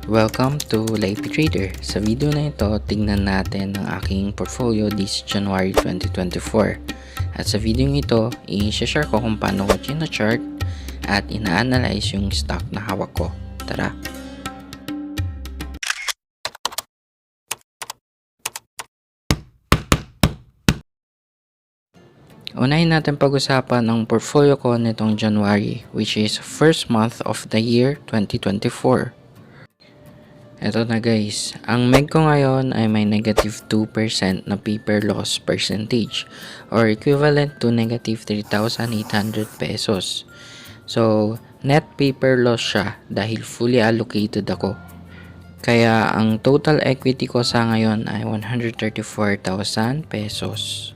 Welcome to Life Trader. Sa video na ito, tingnan natin ang aking portfolio this January 2024. At sa video ito, i-share ko kung paano ko chart at ina-analyze yung stock na hawak ko. Tara! Unahin natin pag-usapan ang portfolio ko nitong January, which is first month of the year 2024. Eto na guys, ang MEG ko ngayon ay may negative 2% na paper loss percentage or equivalent to negative 3,800 pesos. So, net paper loss siya dahil fully allocated ako. Kaya ang total equity ko sa ngayon ay 134,000 pesos.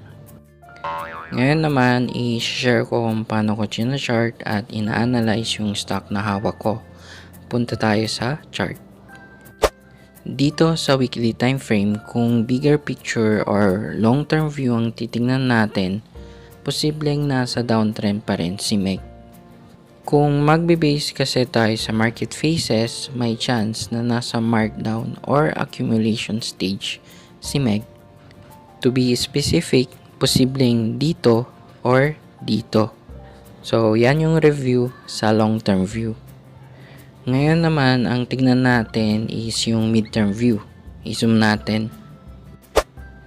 Ngayon naman, i-share ko kung paano ko chart at ina-analyze yung stock na hawak ko. Punta tayo sa chart. Dito sa weekly time frame, kung bigger picture or long-term view ang titingnan natin, posibleng nasa downtrend pa rin si MEG. Kung magbe-base kasi tayo sa market phases, may chance na nasa markdown or accumulation stage si MEG. To be specific, posibleng dito or dito. So, yan yung review sa long-term view. Ngayon naman, ang tignan natin is yung midterm view. I-zoom natin.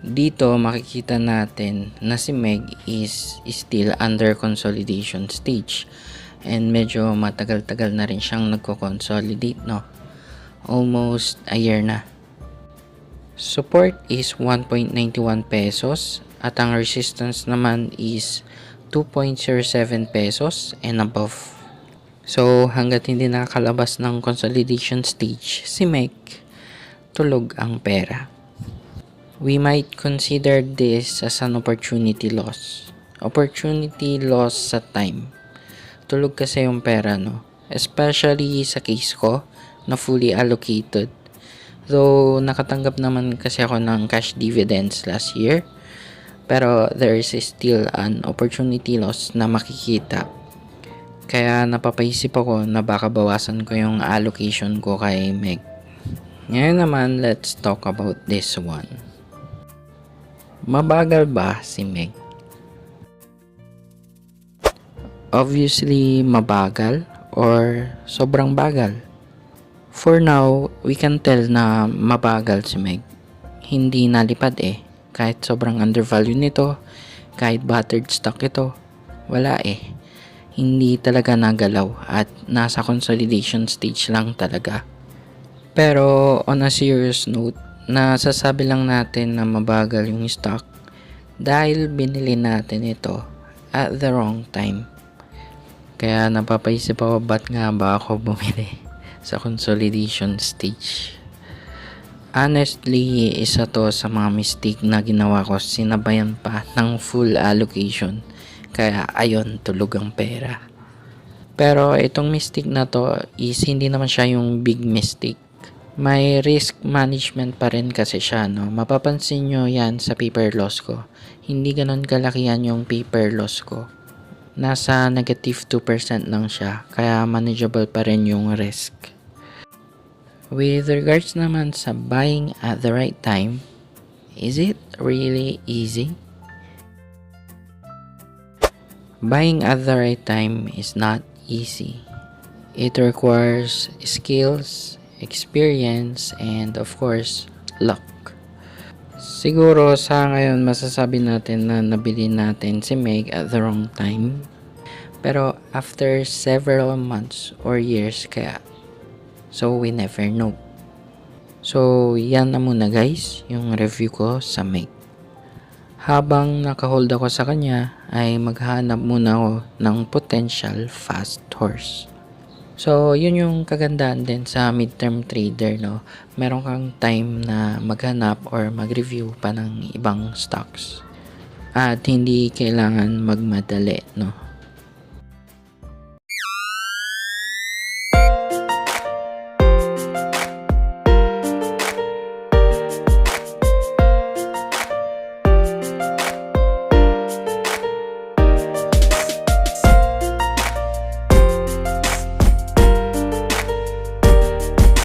Dito, makikita natin na si MEG is still under consolidation stage. And medyo matagal-tagal na rin siyang nagko-consolidate, no? Almost a year na. Support is 1.91 pesos at ang resistance naman is 2.07 pesos and above. So, hanggat hindi nakakalabas ng consolidation stage si MEG, tulog ang pera. We might consider this as an opportunity loss. Opportunity loss sa time. Tulog kasi yung pera, no? Especially sa case ko na fully allocated. Though, nakatanggap naman kasi ako ng cash dividends last year. Pero there is still an opportunity loss na makikita. Kaya napapaisip ako na baka bawasan ko yung allocation ko kay MEG. Ngayon naman, let's talk about this one. Mabagal ba si MEG? Obviously, mabagal or sobrang bagal. For now, we can tell na mabagal si MEG. Hindi nalipad Kahit sobrang undervalue nito, kahit battered stock ito, wala Hindi talaga nagalaw at nasa consolidation stage lang talaga. Pero on a serious note, nasasabi lang natin na mabagal yung stock dahil binili natin ito at the wrong time. Kaya napapaisip ako ba't nga ba ako bumili sa consolidation stage. Honestly, isa to sa mga mistake na ginawa ko, sinabayan pa ng full allocation. Kaya ayun, tulog ang pera. Pero itong mistake na to is hindi naman siya yung big mistake. May risk management pa rin kasi siya, no? Mapapansin nyo yan sa paper loss ko. Hindi ganon kalakihan yung paper loss ko. Nasa negative 2% lang siya. Kaya manageable pa rin yung risk. With regards naman sa buying at the right time, is it really easy? Buying at the right time is not easy. It requires skills, experience, and of course, luck. Siguro sa ngayon masasabi natin na nabili natin si MEG at the wrong time. Pero after several months or years kaya. So we never know. So yan na muna guys, yung review ko sa MEG. Habang nakahold ako sa kanya, ay maghanap muna ako ng potential fast horse. So, yun yung kagandahan din sa midterm trader, no? Meron kang time na maghanap or mag-review pa ng ibang stocks. At hindi kailangan magmadali, no?